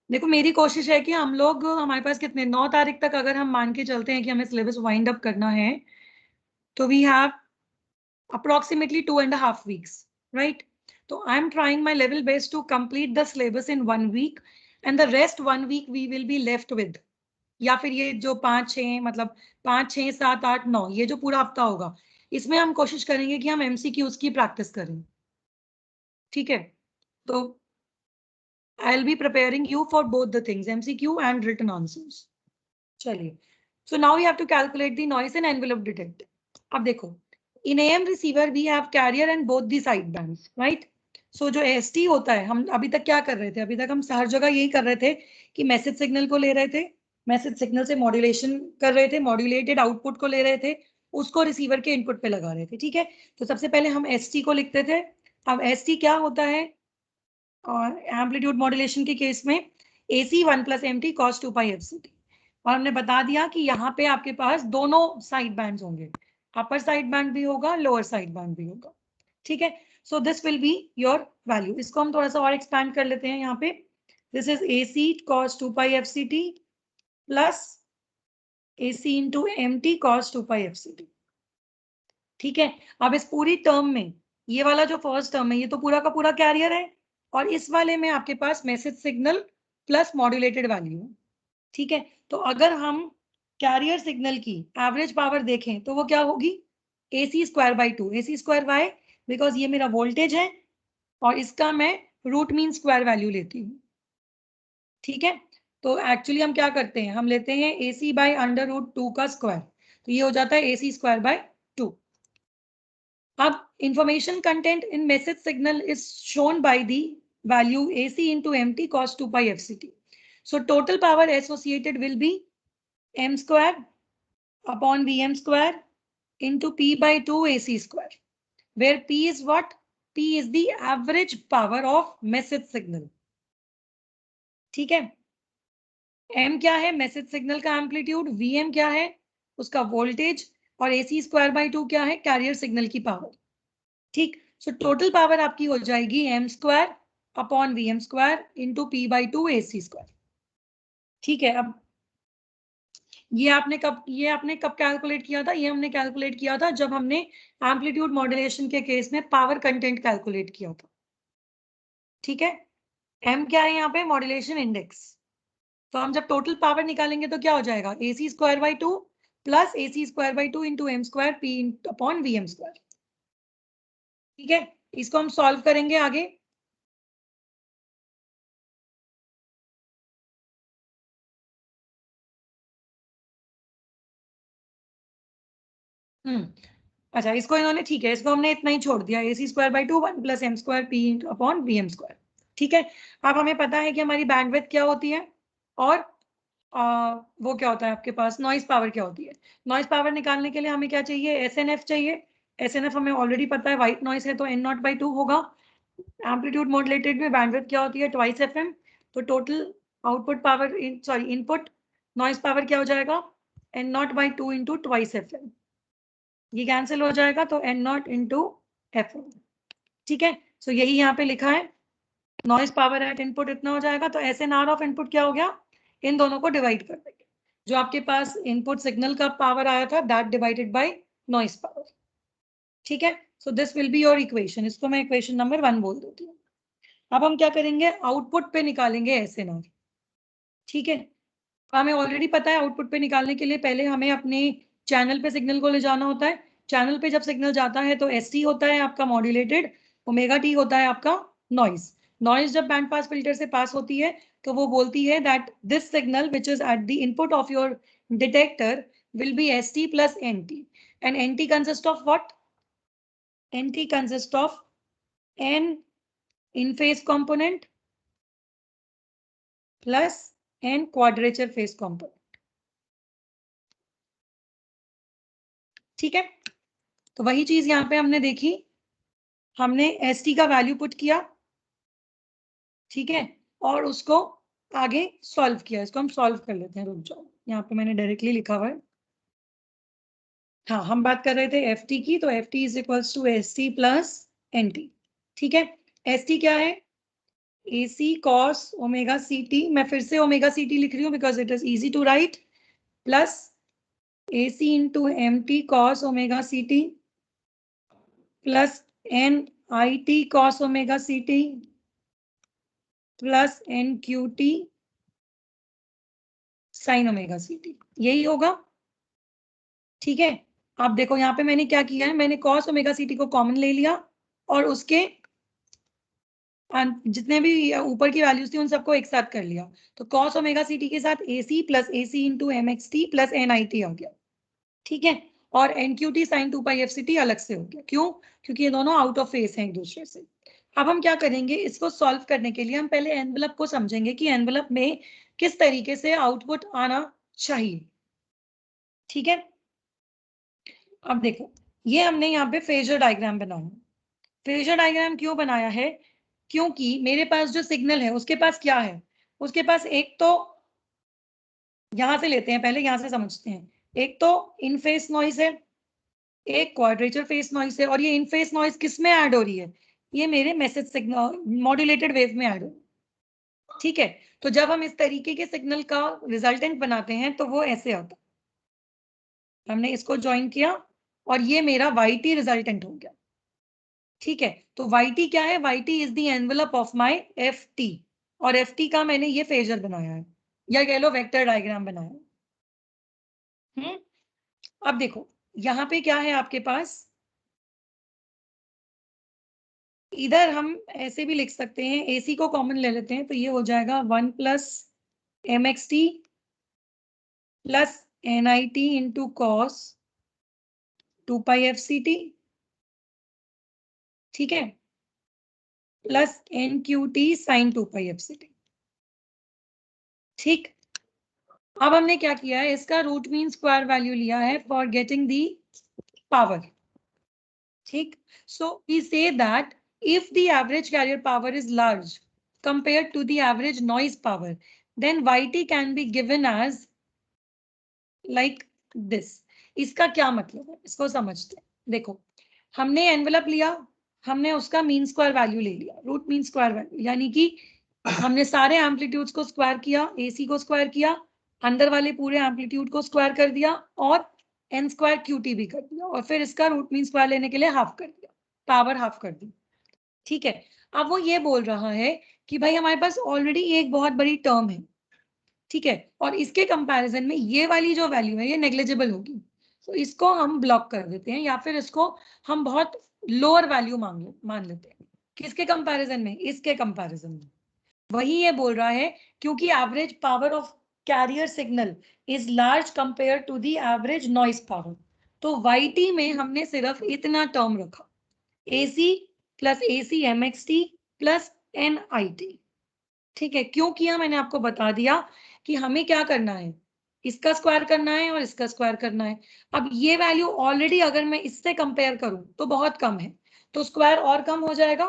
देखो मेरी कोशिश है कि हम लोग, हमारे पास कितने 9 तारीख तक अगर हम मान के चलते हैं कि हमें सिलेबस वाइंड अप करना है, तो we have approximately 2.5 weeks, right? So I'm trying my level best to complete the syllabus in 1 week, and the rest 1 week we will be left with, या फिर ये जो 5-6 मतलब 5-6-7-8-9 ये जो पूरा हफ्ता होगा, इसमें हम कोशिश करेंगे कि हम एमसीक्यूज की प्रैक्टिस करें। ठीक है, तो I will be preparing you for both the things, MCQ and written answers. चलिए, so now you have to calculate the noise and envelope detector. अब देखो, in AM receiver we have carrier and both the side bands, right? So जो ST होता है, हम अभी तक क्या कर रहे थे, अभी तक हम हर जगह यही कर रहे थे कि मैसेज सिग्नल को ले रहे थे, मैसेज सिग्नल से मॉड्यूलेशन कर रहे थे, मॉड्यूलेटेड आउटपुट को ले रहे थे, उसको रिसीवर के इनपुट पे लगा रहे थे। ठीक है, तो सबसे पहले हम ST को लिखते थे। अब ST क्या होता है, और एम्पलीट्यूड मॉड्यूलेशन के केस में AC 1+MT cos 2πfct, और हमने बता दिया कि यहाँ पे आपके पास दोनों साइड बैंड्स होंगे, अपर साइड बैंड भी होगा, लोअर साइड बैंड भी होगा। ठीक है, so this will be your value. इसको हम थोड़ा सा और एक्सपैंड कर लेते हैं यहाँ पे। This is AC cos 2πfct plus AC into MT cos 2πfct। ठीक है, अब इस पूरी टर्म में ये वाला जो फर्स्ट टर्म है ये तो पूरा का पूरा कैरियर है, और इस वाले में आपके पास message signal plus modulated value है। ठीक है, तो अगर हम कैरियर सिग्नल की एवरेज पावर देखें तो वो क्या होगी, AC² 2, AC² वाई, बिकॉज ये मेरा वोल्टेज है और इसका मैं रूट मीन स्क्वायर वैल्यू लेती हूँ। ठीक है, तो एक्चुअली हम क्या करते हैं, हम लेते हैं AC/√2 का स्क्वायर, तो ये हो जाता है AC²/2। अब information content in message signal is shown by the value AC into MT cos 2πfct. So total power associated will be m square upon Vm square into P/2 AC square, where P is what? P is the average power of message signal. ठीक है, m क्या है, message signal का amplitude, Vm क्या है, उसका voltage, और AC²/2 क्या है, कैरियर सिग्नल की पावर। ठीक, सो टोटल पावर आपकी हो जाएगी m² upon Vm² into P/2 AC²। ठीक है, अब ये आपने कब कैलकुलेट किया था, ये हमने कैलकुलेट किया था जब हमने एम्पलीट्यूड मॉड्यूलेशन के केस में पावर कंटेंट कैलकुलेट किया था। ठीक है, m क्या है यहाँ पे, मॉड्यूलेशन इंडेक्स। तो हम जब टोटल पावर निकालेंगे तो क्या हो जाएगा, AC²/2 plus AC²/2 into m² P upon Vm²। ठीक है, इसको हम सॉल्व करेंगे आगे। अच्छा, इसको इन्होंने, ठीक है, इसको हमने इतना ही छोड़ दिया, AC²/2 1+m² P upon Vm²। ठीक है, अब हमें पता है कि हमारी बैंडविड्थ क्या होती है, और वो क्या होता है आपके पास, नॉइज पावर क्या होती है। नॉइज पावर निकालने के लिए हमें क्या चाहिए, SNF चाहिए। SNF हमें ऑलरेडी पता है, व्हाइट नॉइज है तो N0/2 होगा। एम्पलीट्यूड मॉड्यूलेटेड में बैंडविड्थ क्या होती है, 2/2 FM। तो total output power, sorry input noise power क्या हो जाएगा, N0/2 इंटू 2/2 FM। ये कैंसिल हो जाएगा तो N0 इंटू FM। ठीक है, सो यही यहाँ पे लिखा है, नॉइज पावर एट इनपुट इतना हो जाएगा, तो SNR ऑफ इनपुट क्या हो गया, इन दोनों को डिवाइड कर देंगे, जो आपके पास इनपुट सिग्नल का पावर आया था that divided by noise power. ठीक है, so this will be your equation, इसको मैं इक्वेशन नंबर 1 बोल देती हूँ। अब हम क्या करेंगे, आउटपुट पे निकालेंगे SNR। ठीक है, हमें ऑलरेडी पता है आउटपुट पे निकालने के लिए पहले हमें अपने चैनल पे सिग्नल को ले जाना होता है। चैनल पे जब सिग्नल जाता है तो ST होता है आपका मॉड्यूलेटेड, ओमेगा टी होता है आपका नॉइज। नॉइज जब बैंड पास फिल्टर से पास होती है तो वो बोलती है that this signal which is at the input of your detector will be ST plus NT, and NT consist of what, NT consist of N in phase component plus N quadrature phase component. ठीक है, तो वही चीज यहाँ पे हमने देखी, हमने ST का वैल्यू पुट किया। ठीक है, और उसको आगे सॉल्व किया। इसको हम सॉल्व कर लेते हैं, रुक जाओ, यहाँ पे मैंने डायरेक्टली लिखा हुआ है। हाँ, हम बात कर रहे थे FT की, तो FT is equals to ST plus NT। ठीक है, ST क्या है, AC cos ओमेगा CT, मैं फिर से ओमेगा CT लिख रही हूँ because it is easy to write, plus AC into MT cos omega CT plus NIT cos omega CT plus NQT sine omega CT, यही होगा। ठीक है, आप देखो यहाँ पे मैंने क्या किया है, मैंने cos ओमेगा CT को कॉमन ले लिया और उसके जितने भी ऊपर की वैल्यूज थी उन सबको एक साथ कर लिया। तो cos ओमेगा CT के साथ AC plus AC into MXT plus NIT आ गया। ठीक है, और NQT साइन 2πfct अलग से हो गया। क्यों? क्योंकि ये दोनों आउट ऑफ फेस हैं एक दूसरे से। अब हम क्या करेंगे, इसको सॉल्व करने के लिए हम पहले एनवलप को समझेंगे कि एनवलप में किस तरीके से आउटपुट आना चाहिए। ठीक है, अब देखो ये हमने यहाँ पे फेजर डायग्राम बनाया। फेजर डायग्राम क्यों बनाया है? क्योंकि मेरे पास जो सिग्नल है उसके पास क्या है, उसके पास एक तो, यहां से लेते हैं पहले, यहां से समझते हैं, एक तो इन फेस नॉइज है, एक क्वाड्रेचर फेस नॉइज है, और ये इन फेस नॉइज किस में ऐड हो रही है, ये मेरे मैसेज सिग्नल मॉड्यूलेटेड वेव में ऐड हो रही है। ठीक है, तो जब हम इस तरीके के सिग्नल का रिजल्टेंट बनाते हैं तो वो ऐसे आता है। हमने इसको ज्वाइन किया और ये मेरा YT रिजल्टेंट हो गया। ठीक है, तो YT क्या है? YT is the envelope of my FT, और FT का मैंने ये फेजर बनाया है, या कह लो वेक्टर डायग्राम बनाया है। अब देखो यहाँ पे क्या है आपके पास, इधर हम ऐसे भी लिख सकते हैं, AC को कॉमन ले लेते हैं तो ये हो जाएगा 1 plus MXT plus NIT into cos 2πfct। ठीक है, प्लस NQT साइन 2πfct। ठीक, अब हमने क्या किया है, इसका रूट मीन स्क्वायर वैल्यू लिया है फॉर गेटिंग दी पावर। ठीक, so we say that if the average carrier power is large compared to the average noise power, then YT can be given as like this। इसका क्या मतलब है, इसको समझते हैं। देखो हमने एनवेलप लिया, हमने उसका मीन स्क्वायर वैल्यू ले लिया, रूट मीन स्क्वायर वैल्यू, यानी कि हमने सारे एम्पलीट्यूड्स को स्क्वायर किया, AC को स्क्वायर किया, अंदर वाले पूरे एम्पलीट्यूड को स्क्वायर कर दिया, और n स्क्वायर QT भी कर दिया, और फिर इसका रूट मीन स्क्वायर लेने के लिए हाफ कर दिया, पावर हाफ कर दी। ठीक है, अब वो ये बोल रहा है कि भाई हमारे पास ऑलरेडी एक बहुत बड़ी टर्म है, ठीक है, और इसके कंपैरिजन में ये वाली जो वैल्यू है ये नेग्लिजिबल होगी, तो इसको हम ब्लॉक कर देते हैं, या फिर इसको हम बहुत लोअर वैल्यू मान लेते हैं। किसके कंपैरिजन में? इसके कंपैरिजन में। वही ये बोल रहा है क्योंकि average power of carrier signal is large compare to the average noise power, तो YT में हमने सिर्फ इतना टर्म रखा, AC plus AC MXT plus NIT। ठीक है, क्यों किया मैंने आपको बता दिया कि हमें क्या करना है, इसका स्क्वायर करना है और इसका स्क्वायर करना है। अब ये वैल्यू ऑलरेडी अगर मैं इससे कंपेयर करूं तो बहुत कम है, तो स्क्वायर और कम हो जाएगा,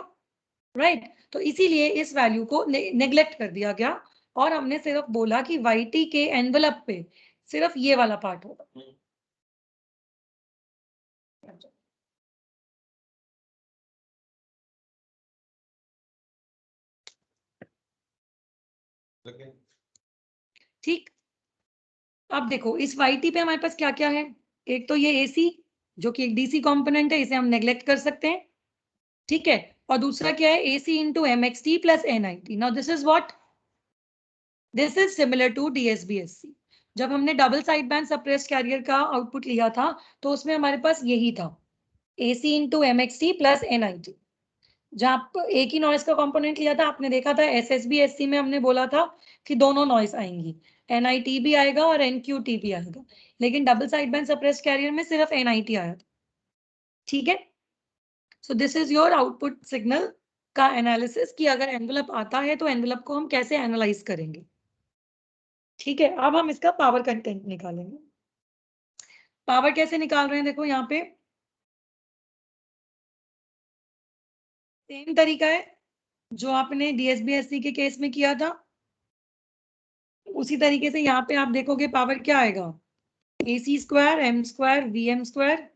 राइट। तो इसीलिए इस वैल्यू को नेग्लेक्ट कर दिया गया, और हमने सिर्फ बोला कि YT के एनवेलप पे सिर्फ ये वाला पार्ट होगा। ठीक, अब देखो इस YT पे हमारे पास क्या क्या है, एक तो ये AC जो कि एक DC कंपोनेंट है, इसे हम नेग्लेक्ट कर सकते हैं। ठीक है, और दूसरा क्या है, AC into MXT plus NIT। Now this is what, this is similar to DSBSC। जब हमने double side band suppressed carrier का आउटपुट लिया था तो उसमें हमारे पास यही था, AC into MXT plus NIT। जहाँ एक ही नॉइस का कंपोनेंट लिया था, आपने देखा था SSB-SC में हमने बोला था कि दोनों नॉइस आएंगी, NIT भी आएगा और NQT भी आएगा, लेकिन double side band suppressed career में सिर्फ NIT आया था। ठीक है, so this is your output signal का एनालिसिस, कि अगर एनवेलप आता है तो एनवेलप को हम कैसे एनालाइज करेंगे। ठीक है, अब हम इसका पावर कंटेंट निकालेंगे। पावर कैसे निकाल रहे हैं, देखो यहाँ पे सेम तरीका है जो आपने DSBSC के केस में किया था, उसी तरीके से यहाँ पे आप देखोगे पावर क्या आएगा, AC square M square VM square,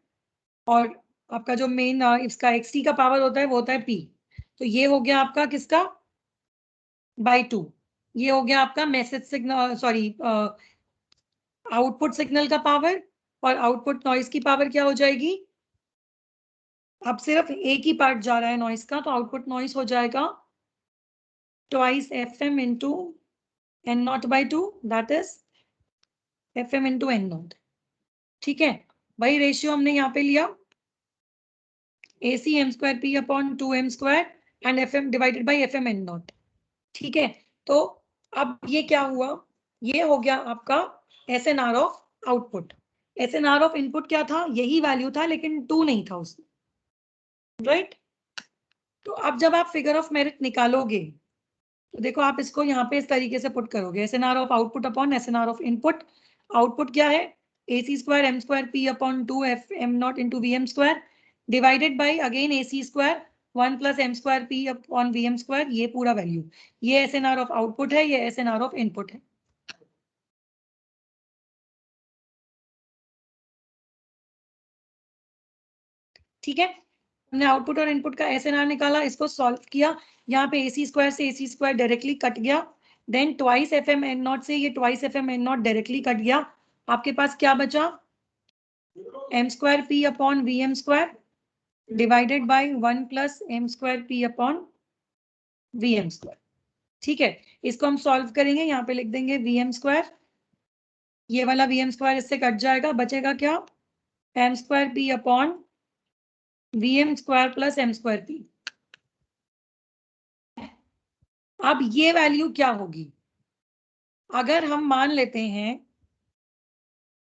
और आपका जो मेन इसका XT का पावर होता है वो होता है P। तो ये हो गया आपका किसका, बाई 2। ये हो गया आपका message signal, sorry output signal का पावर, और आउटपुट नॉइज की पावर क्या हो जाएगी? अब सिर्फ एक ही पार्ट जा रहा है नॉइज का, तो आउटपुट नॉइज हो जाएगा twice F M into N naught by 2, that is F M into N naught. ठीक है, वही रेशियो हमने यहाँ पे लिया, AC m square P upon 2m square and FM divided by FM n not. ठीक है, तो अब ये क्या हुआ? ये हो गया आपका SNR of output. SNR of input क्या था? यही वैल्यू था, लेकिन 2 नहीं था उसमें, राइट? तो अब जब आप फिगर ऑफ मेरिट निकालोगे, तो देखो आप इसको यहाँ पे इस तरीके से पुट करोगे, SNR of output upon SNR of input. Output क्या है? AC square m square P upon 2 FM not into VM square divided by again AC square 1 plus m square P upon VM square, ये पूरा value. ये SNR of output है, ये SNR of input है। ठीक है, हमने आउटपुट और इनपुट का SNR निकाला, इसको सॉल्व किया, यहाँ पे AC स्क्वायर से AC स्क्वायर डायरेक्टली कट गया, then twice FM n not से ये twice FM n not directly cut गया। आपके पास क्या बचा? m square P upon VM square divided by 1 plus m square P upon VM square. ठीक है, इसको हम सॉल्व करेंगे, यहाँ पे लिख देंगे VM स्क्वायर, ये वाला VM स्क्वायर इससे कट जाएगा, बचेगा क्या? m square P upon VM square plus m square P। अब ये वैल्यू क्या होगी? अगर हम मान लेते हैं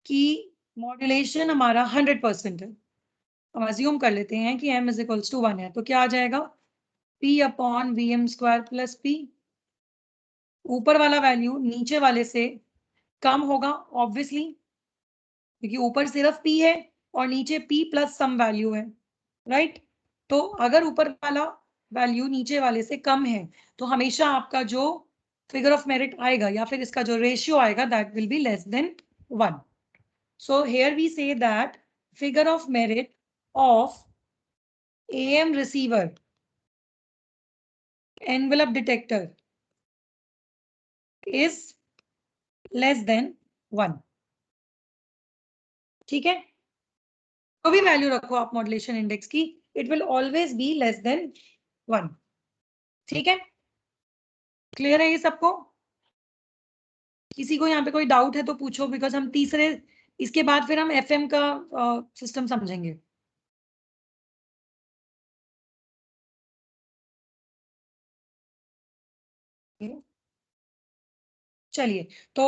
कि मॉड्यूलेशन हमारा 100% है, हम अज्यूम कर लेते हैं कि m इज इक्वल्स टू 1 है, तो क्या आ जाएगा? P upon VM square plus P। ऊपर वाला वैल्यू नीचे वाले से कम होगा ऑब्वियसली, क्योंकि ऊपर सिर्फ P है और नीचे P प्लस सम वैल्यू है, राइट? तो अगर ऊपर वाला वैल्यू नीचे वाले से कम है, तो हमेशा आपका जो फिगर ऑफ मेरिट आएगा या फिर इसका जो रेशियो आएगा, that will be less than 1। So here we say that figure of merit of AM receiver envelope detector is less than 1। ठीक है, तो भी वैल्यू रखो आप मॉड्यूलेशन इंडेक्स की, it will always be less than 1। ठीक है, क्लियर है ये सबको? किसी को यहाँ पे कोई डाउट है तो पूछो, बिकॉज हम तीसरे, इसके बाद फिर हम FM का सिस्टम समझेंगे। चलिए, तो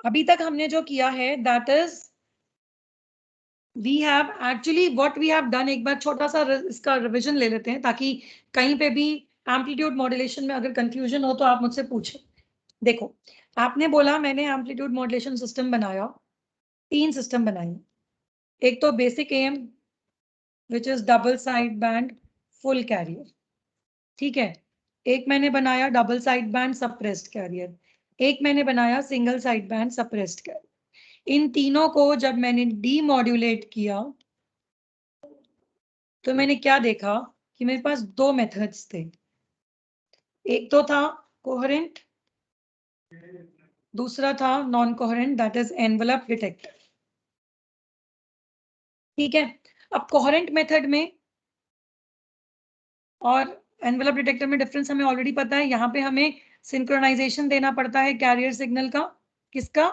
अभी तक हमने जो किया है, that is we have actually what we have done. एक बार छोटा सा इसका रिवीजन ले लेते हैं, ताकि कहीं पे भी एम्पलीट्यूड मॉड्यूलेशन में अगर कंफ्यूजन हो तो आप मुझसे पूछें। देखो, आपने बोला मैंने एम्पलीट्यूड मॉड्यूलेशन सिस्टम बनाया, 3 सिस्टम बनाए। एक तो basic AM which is double side band full carrier, ठीक है। एक मैंने बनाया double side band suppressed carrier, एक मैंने बनाया single side band suppressed carrier. इन तीनों को जब मैंने डीमॉड्यूलेट किया, तो मैंने क्या देखा कि मेरे पास 2 मेथड्स थे। एक तो था कोहेरेंट, दूसरा था non coherent, that is envelope detector. ठीक है, अब कोहेरेंट मेथड में और एनवेलप डिटेक्टर में डिफरेंस हमें ऑलरेडी पता है। यहाँ पे हमें सिंक्रोनाइजेशन देना पड़ता है कैरियर सिग्नल का, किसका?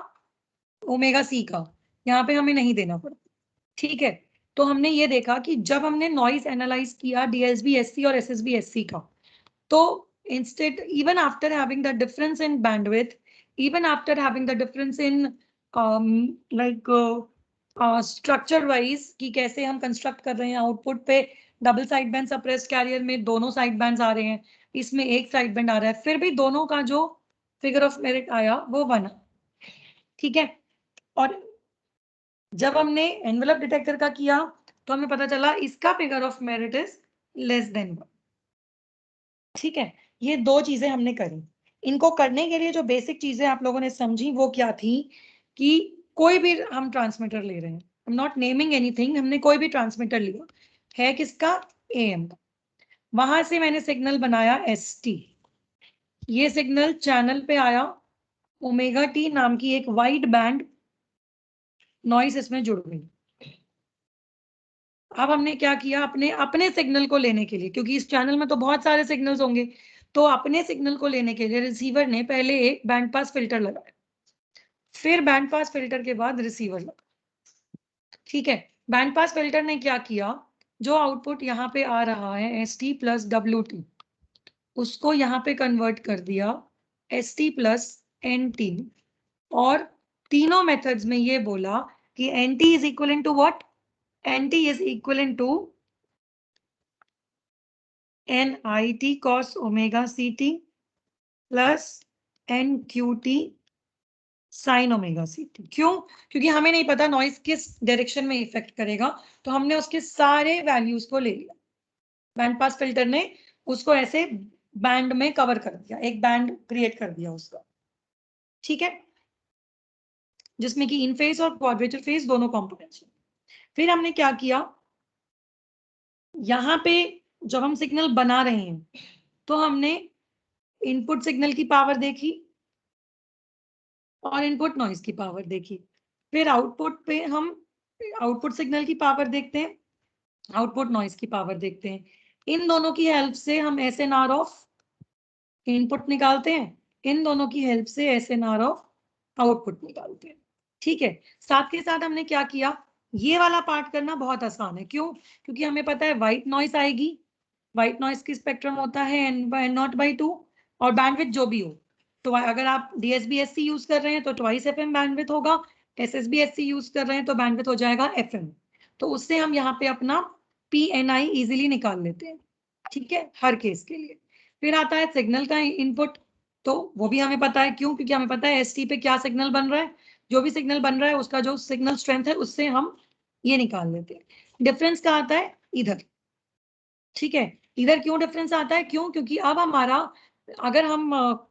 ओमेगा सी का। यहाँ पे हमें नहीं देना पड़ता, ठीक है। तो हमने ये देखा कि जब हमने नॉइज एनालाइज किया DSB SC और SSB SC का, तो instead even after having the difference in bandwidth, even after having the difference in like structure wise कि कैसे हम कंस्ट्रक्ट कर रहे हैं, आउटपुट पे double side band suppressed career में दोनों साइड बैंड्स आ रहे हैं, इसमें एक साइड बैंड आ रहा है, फिर भी दोनों का जो फिगर ऑफ मेरिट आया वो 1। ठीक है, और जब हमने एनवेलप डिटेक्टर का किया, तो हमें पता चला इसका figure of merit is less than 1। ठीक है, ये 2 चीजें हमने करी। इनको करने के लिए जो बेसिक चीजें आप लोगों ने समझी वो क्या थी, कि कोई भी हम ट्रांसमीटर ले रहे हैं, I am not naming anything, हमने कोई भी ट्रांसमीटर लिया है, किसका? AM का। वहां से मैंने सिग्नल बनाया ST, ये सिग्नल चैनल पे आया, ओमेगा टी नाम की एक वाइड बैंड नॉइस इसमें जुड़ गई। अब हमने क्या किया, अपने अपने सिग्नल को लेने के लिए, क्योंकि इस चैनल में तो बहुत सारे सिग्नल्स होंगे, तो अपने सिग्नल को लेने के लिए रिसीवर ने पहले एक बैंड पास फिल्टर लगाया, फिर बैंड पास फिल्टर के बाद रिसीवर लगा। ठीक है, बैंड पास फिल्टर ने क्या किया, जो आउटपुट यहाँ पे आ रहा है ST प्लस WT, उसको यहाँ पे कन्वर्ट कर दिया ST प्लस NT, और तीनों मेथड्स में ये बोला कि NT is equal to what, NT is equal to NIT cos omega CT plus NQT sine omega CT। क्यों? क्योंकि हमें नहीं पता नॉइस किस डायरेक्शन में इफेक्ट करेगा, तो हमने उसके सारे वैल्यूज को ले लिया, बैंड पास फिल्टर ने उसको ऐसे बैंड में कवर कर दिया, एक बैंड क्रिएट कर दिया उसका। ठीक है, जिसमें कि इन फेज और क्वाड्रेचर फेज दोनों कंपोनेंट्स। फिर हमने क्या किया, यहाँ पे जब हम सिग्नल बना रहे हैं तो हमने इनपुट सिग्नल की पावर देखी और इनपुट नॉइज की पावर देखी। फिर आउटपुट पे हम आउटपुट सिग्नल की पावर देखते हैं, आउटपुट नॉइज की पावर देखते हैं। इन दोनों की हेल्प से हम SNR ऑफ इनपुट निकालते हैं, इन दोनों की हेल्प से SNR ऑफ आउटपुट निकालते हैं। ठीक है, साथ के साथ हमने क्या किया, ये वाला पार्ट करना बहुत आसान है। क्यों? क्योंकि हमें पता है व्हाइट नॉइस आएगी, व्हाइट नॉइस की स्पेक्ट्रम होता है N0/2, और बैंडविड्थ जो भी हो, तो अगर आप DSB-SC यूज कर रहे हैं तो ट्वाइस FM बैंडविड्थ होगा, SSB-SC यूज कर रहे हैं तो बैंडविड्थ हो जाएगा FM। तो उससे हम यहाँ पे अपना PNI इजीली निकाल लेते हैं। ठीक है, हर केस के लिए। फिर आता है सिग्नल का इनपुट, तो वो भी हमें पता है। क्यों? क्योंकि हमें पता है ST पे क्या सिग्नल बन रहा है, जो भी सिग्नल बन रहा है उसका जो सिग्नल स्ट्रेंथ है उससे हम ये निकाल लेते हैं। डिफरेंस कहाँ आता है? इधर। ठीक है, इधर क्यों डिफरेंस आता है? क्यों? क्योंकि अब हमारा, अगर हम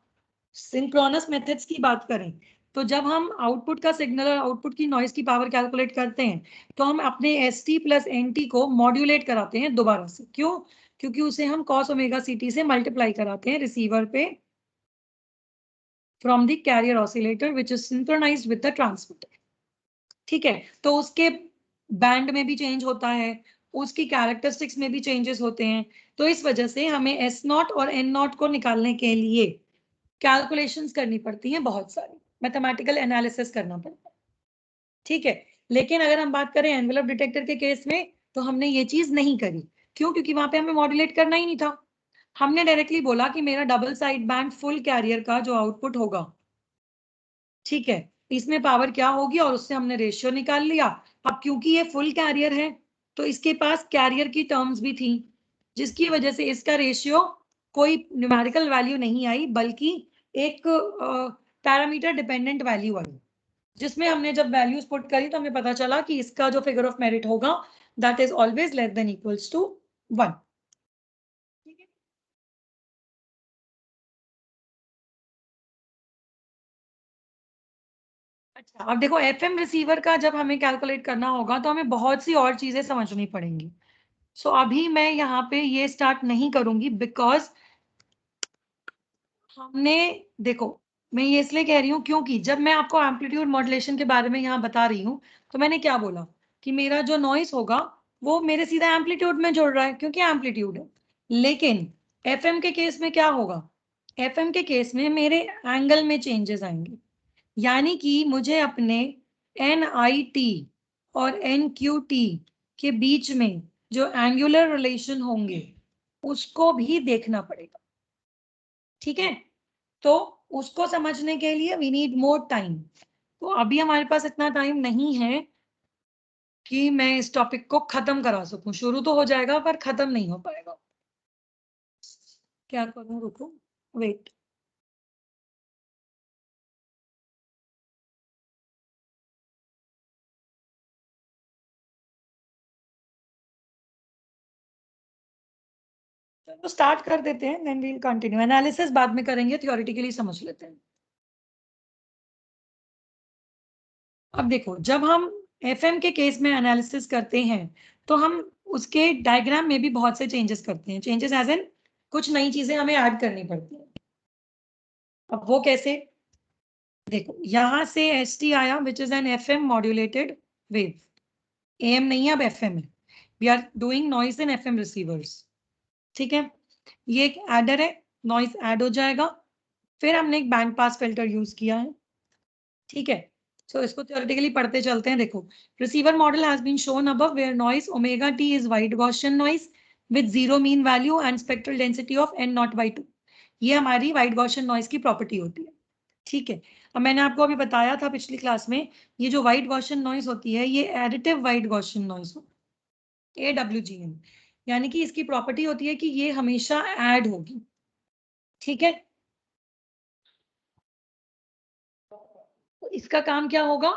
सिंक्रोनस मेथड्स की बात करें, तो जब हम आउटपुट का सिग्नल और आउटपुट की नॉइज की पावर कैलकुलेट करते हैं तो हम अपने ST प्लस NT को मॉड्यूलेट कराते हैं दोबारा से। क्यों? क्योंकि उसे हम cos ओमेगा CT से मल्टीप्लाई कराते हैं रिसीवर पे from the carrier oscillator which is synchronized with the transmitter. ठीक है, तो उसके बैंड में भी चेंज होता है, उसकी कैरेक्टरिस्टिक्स में भी चेंजेस होते हैं, तो इस वजह से हमें S0 और N0 को निकालने के लिए कैलकुलेशंस करनी पड़ती हैं, बहुत सारी मैथमेटिकल एनालिसिस करना पड़ता है। ठीक है, लेकिन अगर हम बात करें एनवेलप डिटेक्टर के केस में, तो हमने ये चीज नहीं करी। क्यों? क्योंकि वहां पे हमें मॉड्यूलेट करना ही नहीं था, हमने डायरेक्टली बोला कि मेरा double side band full carrier का जो आउटपुट होगा, ठीक है, इसमें पावर क्या होगी, और उससे हमने रेशियो निकाल लिया। अब क्योंकि ये फुल कैरियर है तो इसके पास कैरियर की टर्म्स भी थी, जिसकी वजह से इसका रेशियो कोई न्यूमेरिकल वैल्यू नहीं आई, बल्कि एक पैरामीटर डिपेंडेंट वैल्यू आई, जिसमें हमने जब वैल्यूज पुट करी तो हमें पता चला कि इसका जो फिगर ऑफ मेरिट होगा that is always less than equals to 1। अच्छा, अब देखो FM रिसीवर का जब हमें कैलकुलेट करना होगा तो हमें बहुत सी और चीजें समझनी पड़ेंगी। सो अभी मैं यहाँ पे ये स्टार्ट नहीं करूंगी, बिकॉज हमने, देखो मैं ये इसलिए कह रही हूँ क्योंकि जब मैं आपको एम्पलीट्यूड मॉड्यूलेशन के बारे में यहाँ बता रही हूँ तो मैंने क्या बोला कि मेरा जो नॉइस होगा वो मेरे सीधा एम्पलीट्यूड में जुड़ रहा है, क्योंकि एम्पलीट्यूड है। लेकिन FM के केस में क्या होगा, FM के केस में मेरे एंगल में चेंजेस आएंगे, यानी कि मुझे अपने NIT और NQT के बीच में जो एंगुलर रिलेशन होंगे उसको भी देखना पड़ेगा। ठीक है, तो उसको समझने के लिए वी नीड मोर टाइम। तो अभी हमारे पास इतना टाइम नहीं है कि मैं इस टॉपिक को खत्म करा सकूं। शुरू तो हो जाएगा पर खत्म नहीं हो पाएगा। क्या करूं, रुको, वेट। चलो स्टार्ट कर देते हैं, देन वील कंटिन्यू। एनालिसिस बाद में करेंगे, थ्योरेटिकली समझ लेते हैं। अब देखो, जब हम FM के केस में एनालिसिस करते हैं तो हम उसके डायग्राम में भी बहुत से चेंजेस करते हैं। चेंजेस एज एन कुछ नई चीजें हमें ऐड करनी पड़ती हैं। अब वो कैसे, देखो यहां से ST आया which is an FM modulated wave, AM नहीं है अब FM है, we are doing noise in FM receivers, ठीक है। ये एक एडर है, नॉइज ऐड हो जाएगा, फिर हमने एक बैंड पास फिल्टर यूज किया है, ठीक है। सो इसको थ्योरेटिकली पढ़ते चलते हैं। देखो, receiver model has been shown above where noise omega T is white Gaussian noise with zero mean value and spectral density of n0/2। ये हमारी वाइट गॉसियन नॉइज की प्रॉपर्टी होती है, ठीक है। अब मैंने आपको अभी बताया था पिछली क्लास में, ये जो वाइट गॉसियन नॉइज होती है ये एडिटिव वाइट गॉसियन नॉइज हो, AWGN, यानी कि इसकी प्रॉपर्टी होती है कि ये हमेशा ऐड होगी, ठीक है। तो इसका काम क्या होगा,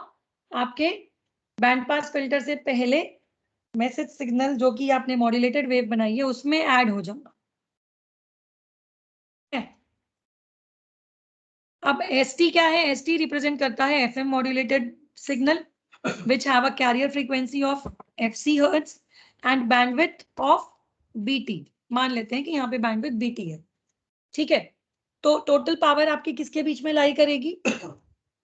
आपके बैंड पास फिल्टर से पहले मैसेज सिग्नल जो कि आपने मॉड्यूलेटेड वेव बनाई है उसमें ऐड हो जाएगा। अब ST क्या है, ST रिप्रेजेंट करता है FM modulated signal which have a carrier frequency of FC hertz and bandwidth of BT। मान लेते हैं कि यहाँ पे बैंडविड्थ BT है, ठीक है। तो टोटल पावर आपकी किसके बीच में लाई करेगी,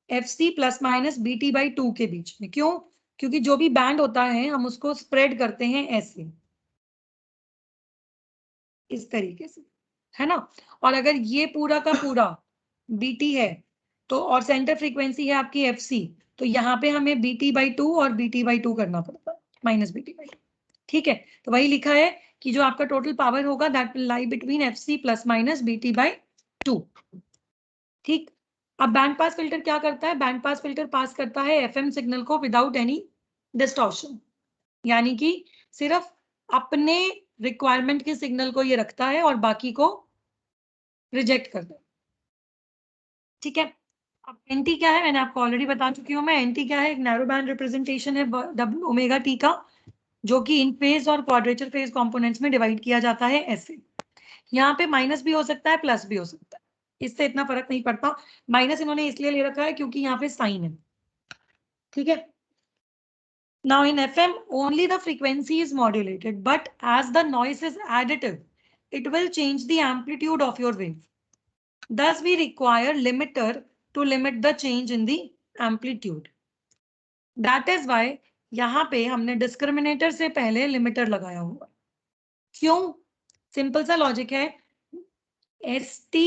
FC प्लस माइनस BT/2 के बीच में। क्यों, क्योंकि जो भी बैंड होता है हम उसको स्प्रेड करते हैं ऐसे, इस तरीके से, है ना। और अगर ये पूरा का पूरा BT है तो, और सेंटर फ्रीक्वेंसी है आपकी FC, तो यहाँ पे हमें BT/2 और BT/2 करना पड़ता है, माइनस BT/2, ठीक है। तो वही लिखा है कि जो आपका टोटल पावर होगा that will lie between FC plus minus BT/2, ठीक। अब बैंड पास फिल्टर क्या करता है, बैंड पास फिल्टर पास करता है FM सिग्नल को विदाउट एनी डिस्टॉर्शन, यानी कि सिर्फ अपने रिक्वायरमेंट के सिग्नल को ये रखता है और बाकी को रिजेक्ट करता है, ठीक है। अब NT क्या है, मैंने आपको ऑलरेडी बता चुकी हूँ मैं। NT क्या है, एक नैरो बैंड रिप्रेजेंटेशन है ओमेगा टी का, जो कि इन फेज और क्वाड्रेचर फेज कंपोनेंट्स में डिवाइड किया जाता है ऐसे। यहाँ पे माइनस भी हो सकता है, प्लस भी हो सकता है, इससे इतना फर्क नहीं पड़ता। माइनस इन्होंने इसलिए ले रखा है क्योंकि यहाँ पे साइन है, ठीक है। Now in FM, only the frequency is modulated, but as the noise is additive, it will change the amplitude of your wave. Thus, we require limiter to limit the change in the amplitude. That is why यहाँ पे हमने discriminator से पहले limiter लगाया हुआ। क्यों, simple सा logic है, ST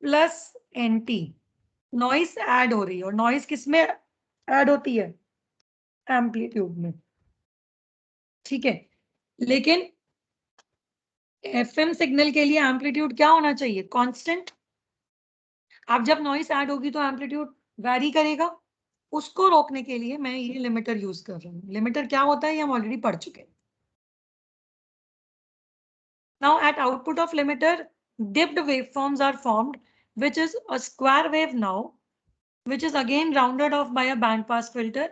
plus NT, noise add हो रही है, और नॉइस किस में ऐड होती है, एम्पलीट्यूड में, ठीक है। लेकिन FM सिग्नल के लिए एम्पलीट्यूड क्या होना चाहिए, कांस्टेंट। अब जब नॉइस ऐड होगी तो एम्पलीट्यूड वैरी करेगा, उसको रोकने के लिए मैं ये लिमिटर यूज कर रही हूँ। लिमिटर क्या होता है ये हम ऑलरेडी पढ़ चुके हैं। Now at output of limiter, dipped waveforms are formed, which is a square wave now, which is again rounded off by a band pass filter,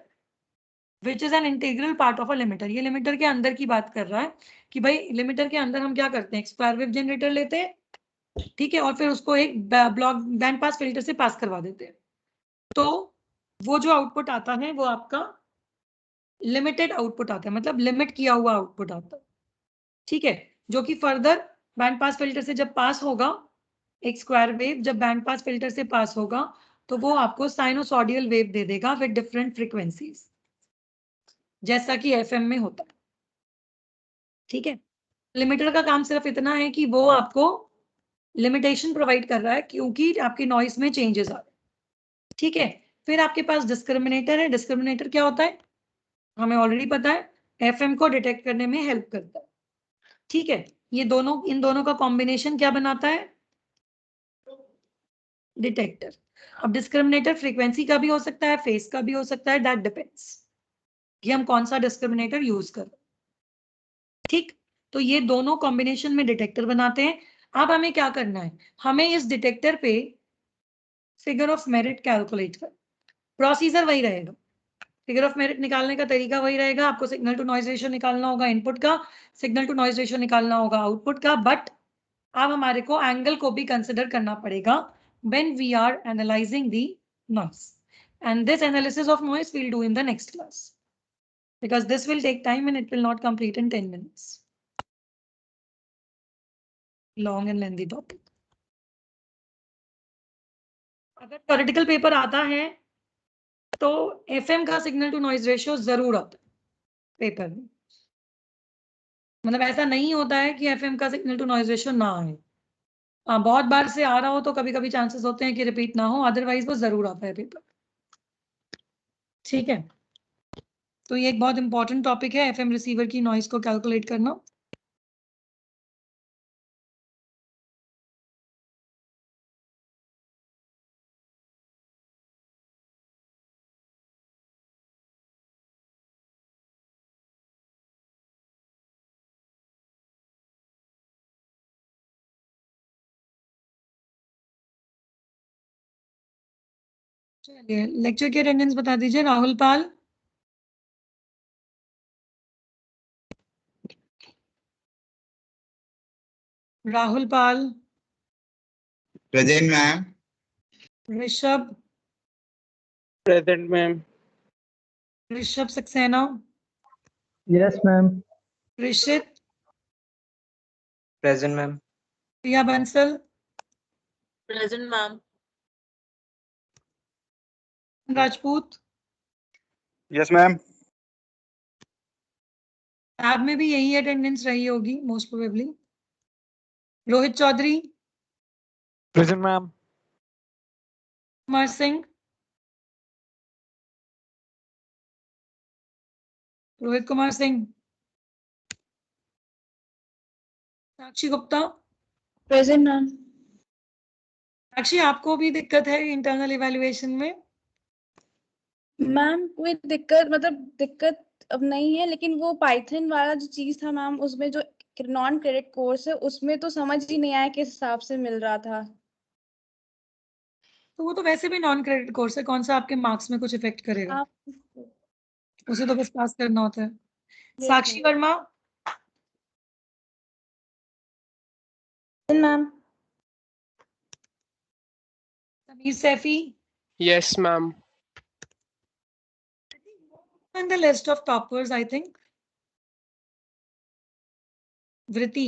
which is an integral part of a limiter। ये limiter के अंदर की बात कर रहा है कि भाई लिमिटर के अंदर हम क्या करते हैं, स्क्वायर वेव जनरेटर लेते हैं, ठीक है, और फिर उसको एक ब्लॉक बैंड पास फिल्टर से पास करवा देते हैं। तो वो जो आउटपुट आता है वो आपका लिमिटेड आउटपुट आता है, मतलब लिमिट किया हुआ आउटपुट आता है, ठीक है। जो कि फर्दर बैंड पास फिल्टर से जब पास होगा, एक स्क्वायर वेव जब बैंड पास फिल्टर से पास होगा तो वो आपको साइनोसॉडियल वेव दे देगा विद डिफरेंट फ्रीक्वेंसीज, जैसा कि FM में होता है, ठीक है। लिमिटर का काम सिर्फ इतना है कि वो आपको लिमिटेशन प्रोवाइड कर रहा है क्योंकि आपकी नॉइस में चेंजेस आ रहे हैं, ठीक है। फिर आपके पास डिस्क्रिमिनेटर है। डिस्क्रिमिनेटर क्या होता है, हमें ऑलरेडी पता है, FM को डिटेक्ट करने में हेल्प करता है, ठीक है। ये दोनों, इन दोनों का कॉम्बिनेशन क्या बनाता है, डिटेक्टर। अब डिस्क्रिमिनेटर फ्रीक्वेंसी का भी हो सकता है, फेस का भी हो सकता है, दैट डिपेंड्स कि हम कौन सा डिस्क्रिमिनेटर यूज कर रहे हैं, ठीक। तो ये दोनों कॉम्बिनेशन में डिटेक्टर बनाते हैं। अब हमें क्या करना है, हमें इस डिटेक्टर पे फिगर ऑफ मेरिट कैलकुलेट कर, प्रोसीजर वही रहेगा, फिगर ऑफ मेरिट निकालने का तरीका वही रहेगा। आपको सिग्नल टू नॉइज रेशियो निकालना होगा इनपुट का, सिग्नल टू नॉइज रेशियो निकालना होगा आउटपुट का, बट अब हमारे को एंगल को भी कंसिडर करना पड़ेगा when we are analyzing the noise, and this analysis of noise we'll do in the next class because this will take time and it will not complete in 10 minutes. Long and lengthy topic. अगर theoretical paper आता है तो FM का signal to noise ratio जरूर आता है paper में। मतलब ऐसा नहीं होता है कि FM का सिग्नल टू नॉइज रेशियो ना आए। हाँ, बहुत बार से आ रहा हो तो कभी कभी चांसेस होते हैं कि रिपीट ना हो, अदरवाइज वो जरूर आता है पेपर। ठीक है, तो ये एक बहुत इंपॉर्टेंट टॉपिक है, FM रिसीवर की नॉइज को कैलकुलेट करना। चलिए, लेक्चर की अटेंडेंस बता दीजिए। Rahul Pal, Rahul Pal, present ma'am. Rishabh, present ma'am. Rishabh Saxena, yes ma'am. Rishit, present ma'am. Priya Bansal, present ma'am. Rajput. Yes ma'am. Lab में भी यही अटेंडेंस रही होगी most probably. Rohit Chaudhary, present ma'am. Kumar Singh, Rohit Kumar Singh, Sakshi Gupta. Present ma'am. Sakshi, आपको भी दिक्कत है इंटरनल इवैल्यूएशन में? मैम कोई दिक्कत, मतलब दिक्कत अब नहीं है, लेकिन वो पाइथन वाला जो चीज था मैम, उसमें जो नॉन क्रेडिट कोर्स है उसमें तो समझ ही नहीं आया किस हिसाब से मिल रहा था। तो वो तो वैसे भी नॉन क्रेडिट कोर्स है, कौन सा आपके मार्क्स में कुछ इफेक्ट करेगा? आप उसे तो बस पास करना होता है। Sakshi Verma, ma'am. Sameer Saifi, yes ma'am. in the list of toppers, I think. वृति,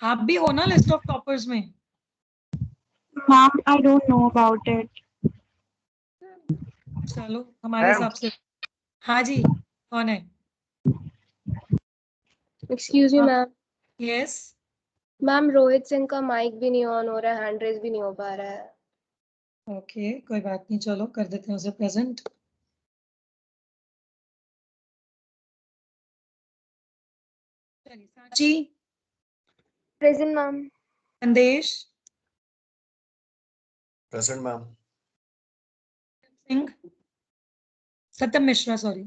आप भी हो ना लिस्ट ऑफ टॉपर्स में? Ma'am, I don't know about it. चलो, हमारे हिसाब से। हाँ जी, कौन है? एक्सक्यूज मी हाँ। Ma'am. Yes, ma'am Rohit Singh का माइक भी नहीं ऑन हो रहा है, हैंड रेज भी नहीं हो पा रहा है। ओके, कोई बात नहीं, चलो कर देते हैं उसे प्रेजेंट। चलिए, Sachi, present ma'am. Sandesh, present ma'am. Singh, Satyam Mishra, sorry,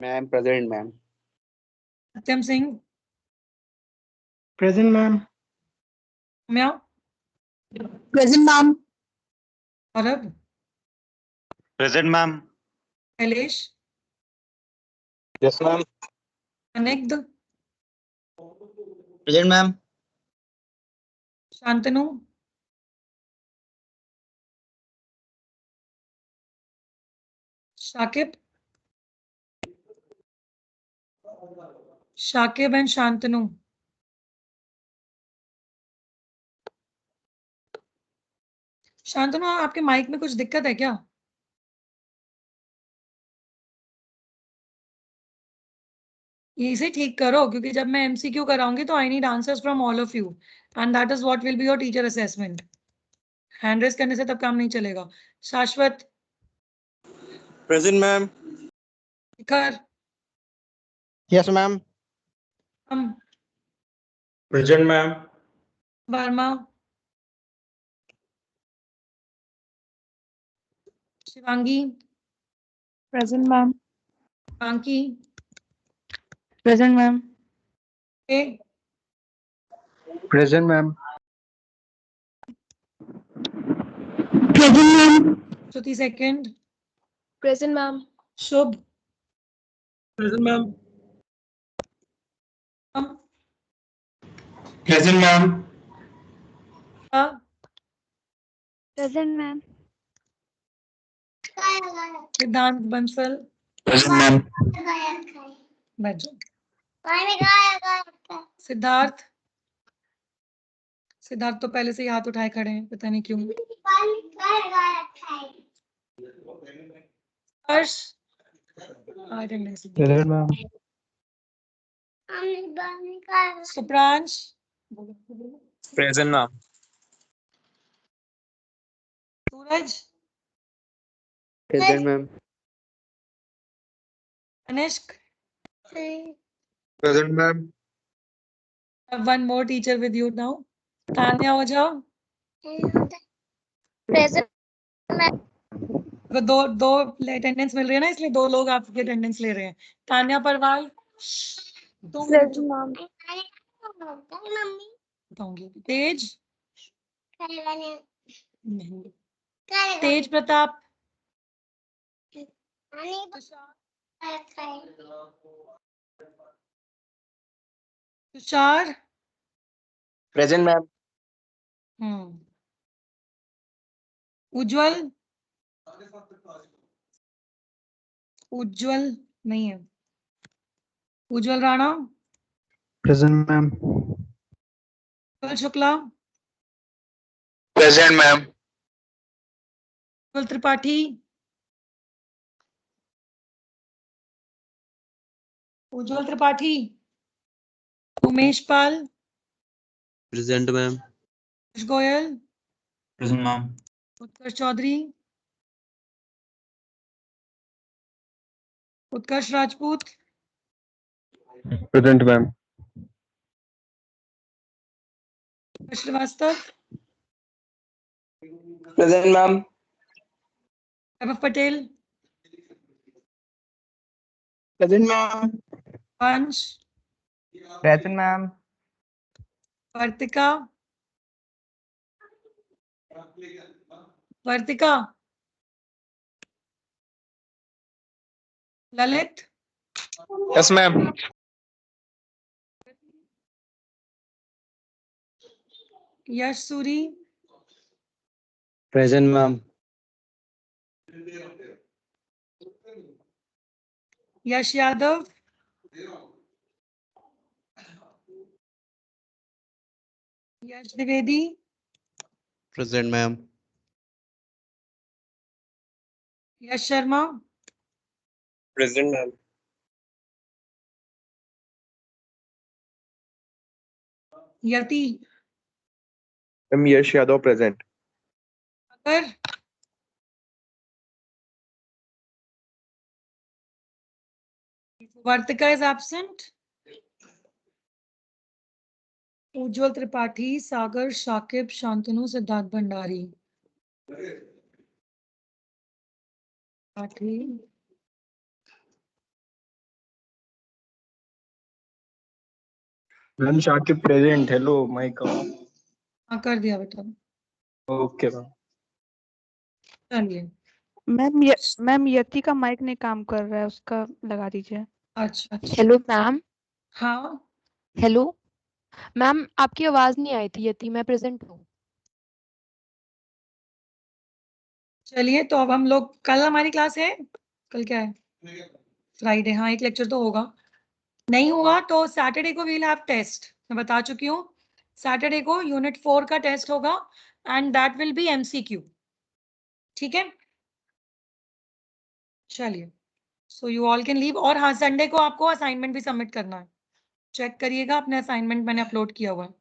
ma'am present ma'am. Satyam Singh, present ma'am. म्या, Present, ma'am. औरब, present ma'am. Shailesh, yes ma'am. अनिग्ध, present ma'am. Shantanu, Shakib, Shakib and Shantanu. Shantanu, आपके माइक में कुछ दिक्कत है क्या? ये इसे ठीक करो, क्योंकि जब मैं MCQ कराऊंगी तो I need answers from all of you, and that is what will be your teacher assessment. Hand raise करने से तब काम नहीं चलेगा। शाश्वत, प्रेजेंट मैम। शिखर, यस मैम। हम, present ma'am. Verma, Shivangi, Present, ma'am. बांकी, Present, ma'am. ए, प्रेजेंट मैम। Present, ma'am. श्रुति second, present ma'am. शुभ, present ma'am. हम, प्रेजेंट मैम। Present, ma'am. सिद्धांत बंसल, प्रेजेंट मैम। बैठ जाओ। सिद्धार्थ, सिद्धार्थ तो पहले से ही हाथ उठाए खड़े हैं, पता नहीं क्यों। Harsh attendance. Present, ma'am. Supransh Present, ma'am. Suraj Present, ma'am. Tanishk. Present, ma'am. One more teacher with you now. Tanya हो जाओ। Present. वो दो दो अटेंडेंस मिल रही है ना, इसलिए 2 लोग आपकी अटेंडेंस ले रहे हैं। तान्या परवाल तुम Present, ma'am. बताऊंगी। तेज नहीं। तेज प्रताप तुषार। Present, ma'am. उज्जवल उज्जवल नहीं है। उज्जवल राणा। Present, ma'am. उज्जवल शुक्ला। Present, ma'am. उज्जवल त्रिपाठी। उज्जवल Tripathi. Umesh Pal. Present, ma'am. Piyush Goyal. Present, ma'am. उत्कर्ष चौधरी। उत्कर्ष राजपूत। Present, ma'am. उत्कर्ष श्रीवास्तव। Present, ma'am. वैभव पटेल। Present, ma'am. वंश। Present, ma'am. Vartika. Vartika. Lalit. Yes, ma'am. Yash Suri. Present, ma'am. Yash Yadav. Yash Dwivedi. Present, ma'am. Yash Sharma. Present, ma'am. Yati. I'm Yash Yadav, present. अगर। Vartika is absent. Ujjwal Tripathi, Sagar, Shakib, Shantanu, Siddharth Bhandari. Tripathi. Ma'am, Shakib present. Hello, mic on. हाँ कर दिया बेटा। Okay, ma'am. चलिए। Ma'am यति का mic नहीं काम कर रहा है, उसका लगा दीजिए। अच्छा अच्छा। Hello ma'am. हाँ हेलो मैम, आपकी आवाज नहीं आई थी। यति मैं प्रेजेंट हूँ। चलिए, तो अब हम लोग, कल हमारी क्लास है। कल क्या है? फ्राइडे। हाँ, एक लेक्चर तो होगा। नहीं हुआ तो सैटरडे को वील हैव टेस्ट। मैं बता चुकी हूँ, सैटरडे को यूनिट 4 का टेस्ट होगा and that will B MCQ. ठीक है, चलिए। So you all can leave. और हाँ, संडे को आपको असाइनमेंट भी सबमिट करना है। चेक करिएगा अपने असाइनमेंट, मैंने अपलोड किया हुआ है।